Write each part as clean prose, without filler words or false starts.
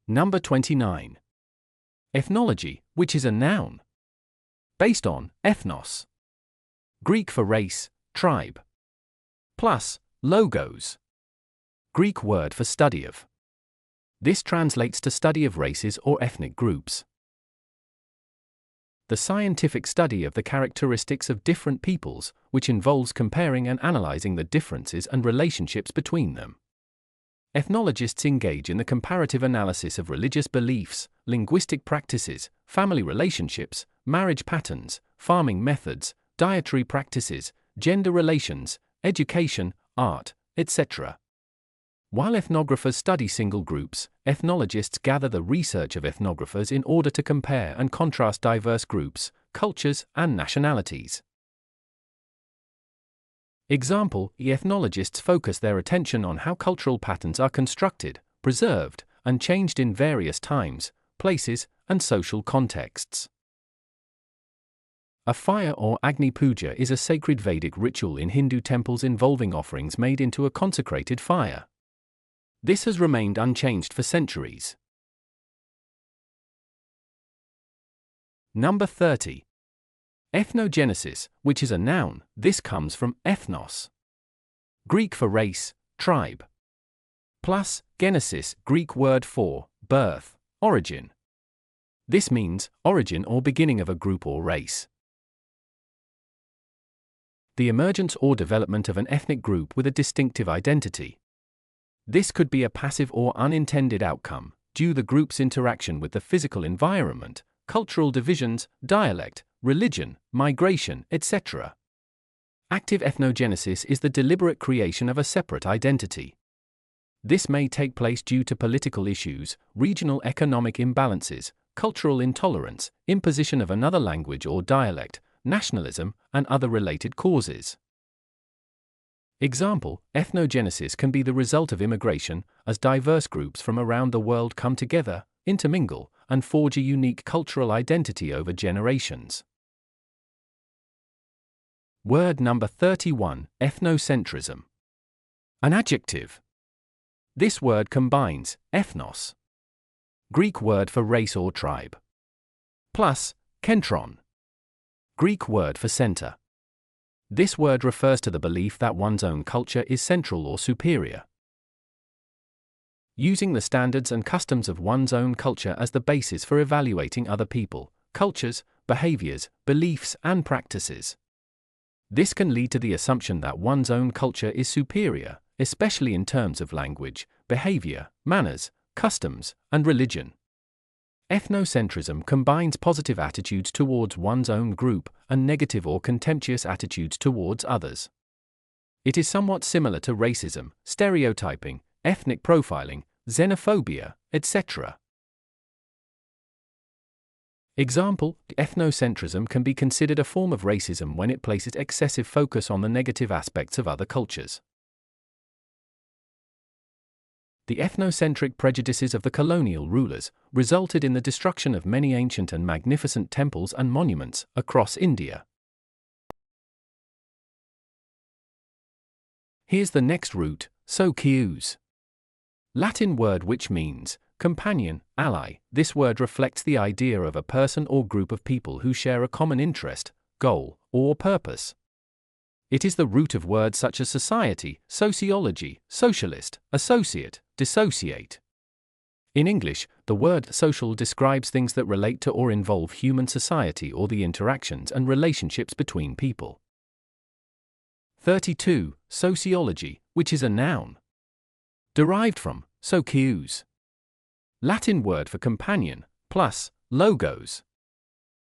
Number 29. Ethnology, which is a noun. Based on ethnos. Greek for race, tribe. Plus, logos. Greek word for study of. This translates to study of races or ethnic groups. The scientific study of the characteristics of different peoples, which involves comparing and analyzing the differences and relationships between them. Ethnologists engage in the comparative analysis of religious beliefs, linguistic practices, family relationships, marriage patterns, farming methods, dietary practices, gender relations, education, art, etc. While ethnographers study single groups, ethnologists gather the research of ethnographers in order to compare and contrast diverse groups, cultures, and nationalities. Example: ethnologists focus their attention on how cultural patterns are constructed, preserved, and changed in various times, places, and social contexts. A fire or Agni Puja is a sacred Vedic ritual in Hindu temples involving offerings made into a consecrated fire. This has remained unchanged for centuries. Number 30. Ethnogenesis, which is a noun. This comes from ethnos. Greek for race, tribe. Plus, genesis, Greek word for birth, origin. This means origin or beginning of a group or race. The emergence or development of an ethnic group with a distinctive identity. This could be a passive or unintended outcome, due to the group's interaction with the physical environment, cultural divisions, dialect, religion, migration, etc. Active ethnogenesis is the deliberate creation of a separate identity. This may take place due to political issues, regional economic imbalances, cultural intolerance, imposition of another language or dialect, nationalism, and other related causes. Example: ethnogenesis can be the result of immigration, as diverse groups from around the world come together, intermingle, and forge a unique cultural identity over generations. Word number 31, ethnocentrism. An adjective. This word combines ethnos, Greek word for race or tribe, plus kentron, Greek word for center. This word refers to the belief that one's own culture is central or superior. Using the standards and customs of one's own culture as the basis for evaluating other people, cultures, behaviors, beliefs, and practices. This can lead to the assumption that one's own culture is superior, especially in terms of language, behavior, manners, customs, and religion. Ethnocentrism combines positive attitudes towards one's own group and negative or contemptuous attitudes towards others. It is somewhat similar to racism, stereotyping, ethnic profiling, xenophobia, etc. Example: ethnocentrism can be considered a form of racism when it places excessive focus on the negative aspects of other cultures. The ethnocentric prejudices of the colonial rulers resulted in the destruction of many ancient and magnificent temples and monuments across India. Here's the next root: socius. Latin word which means companion, ally. This word reflects the idea of a person or group of people who share a common interest, goal, or purpose. It is the root of words such as society, sociology, socialist, associate, dissociate. In English, the word social describes things that relate to or involve human society or the interactions and relationships between people. 32. Sociology, which is a noun. Derived from socius. Latin word for companion, plus logos.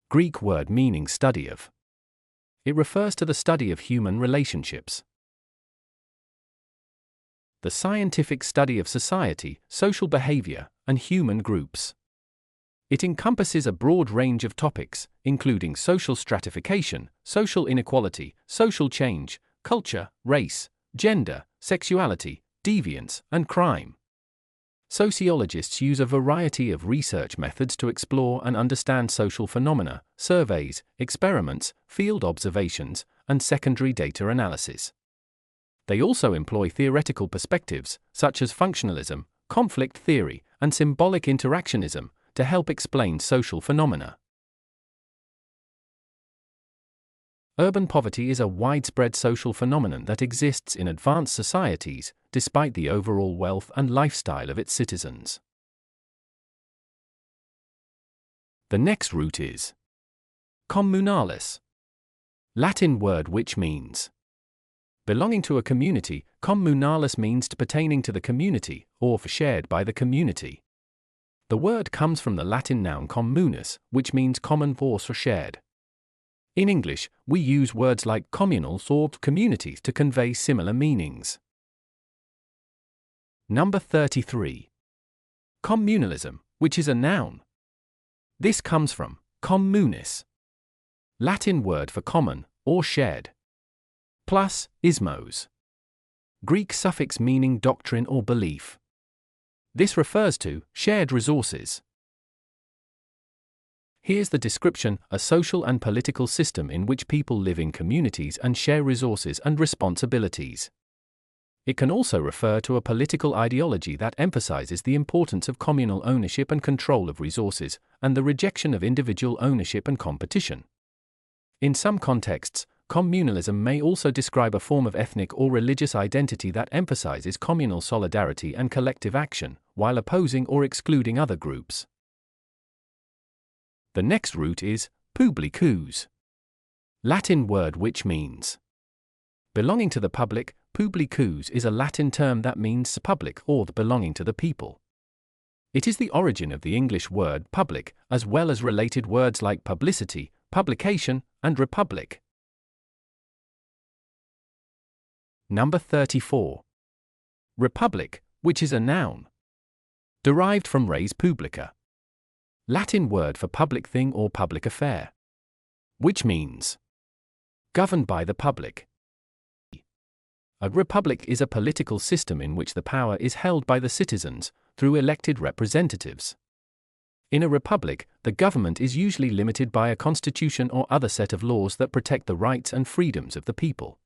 Greek word meaning study of. It refers to the study of human relationships. The scientific study of society, social behavior, and human groups. It encompasses a broad range of topics, including social stratification, social inequality, social change, culture, race, gender, sexuality, deviance, and crime. Sociologists use a variety of research methods to explore and understand social phenomena, surveys, experiments, field observations, and secondary data analysis. They also employ theoretical perspectives, such as functionalism, conflict theory, and symbolic interactionism to help explain social phenomena. Urban poverty is a widespread social phenomenon that exists in advanced societies, despite the overall wealth and lifestyle of its citizens. The next root is communalis, Latin word which means belonging to a community. Communalis means pertaining to the community, or shared by the community. The word comes from the Latin noun communus, which means common or shared. In English, we use words like communals or communities to convey similar meanings. Number 33. Communalism, which is a noun. This comes from communis, Latin word for common, or shared, plus ismos, Greek suffix meaning doctrine or belief. This refers to shared resources. Here's the description: a social and political system in which people live in communities and share resources and responsibilities. It can also refer to a political ideology that emphasizes the importance of communal ownership and control of resources, and the rejection of individual ownership and competition. In some contexts, communalism may also describe a form of ethnic or religious identity that emphasizes communal solidarity and collective action, while opposing or excluding other groups. The next root is publicus, Latin word which means belonging to the public. Publicus is a Latin term that means public or belonging to the people. It is the origin of the English word public, as well as related words like publicity, publication, and republic. Number 34. Republic, which is a noun. Derived from res publica, Latin word for public thing or public affair, which means governed by the public. A republic is a political system in which the power is held by the citizens, through elected representatives. In a republic, the government is usually limited by a constitution or other set of laws that protect the rights and freedoms of the people.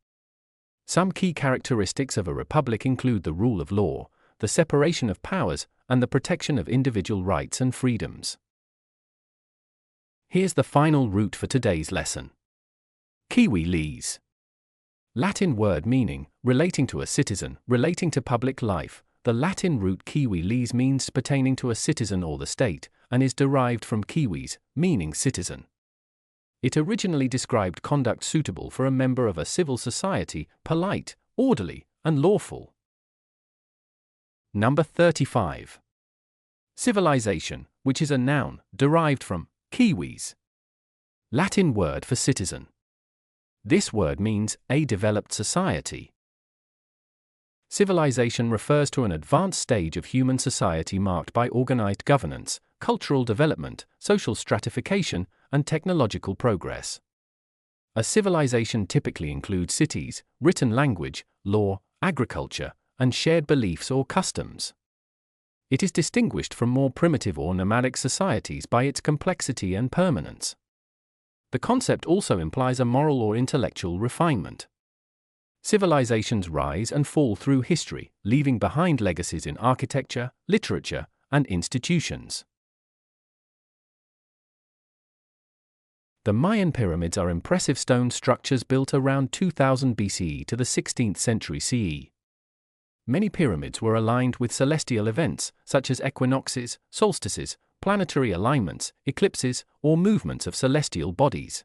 Some key characteristics of a republic include the rule of law, the separation of powers, and the protection of individual rights and freedoms. Here's the final root for today's lesson. Civilis, Latin word meaning relating to a citizen, relating to public life. The Latin root civilis means pertaining to a citizen or the state, and is derived from civis, meaning citizen. It originally described conduct suitable for a member of a civil society, polite, orderly, and lawful. Number 35. Civilization, which is a noun, derived from civis, Latin word for citizen. This word means a developed society. Civilization refers to an advanced stage of human society marked by organized governance, cultural development, social stratification, and technological progress. A civilization typically includes cities, written language, law, agriculture, and shared beliefs or customs. It is distinguished from more primitive or nomadic societies by its complexity and permanence. The concept also implies a moral or intellectual refinement. Civilizations rise and fall through history, leaving behind legacies in architecture, literature, and institutions. The Mayan pyramids are impressive stone structures built around 2000 BCE to the 16th century CE. Many pyramids were aligned with celestial events, such as equinoxes, solstices, planetary alignments, eclipses, or movements of celestial bodies.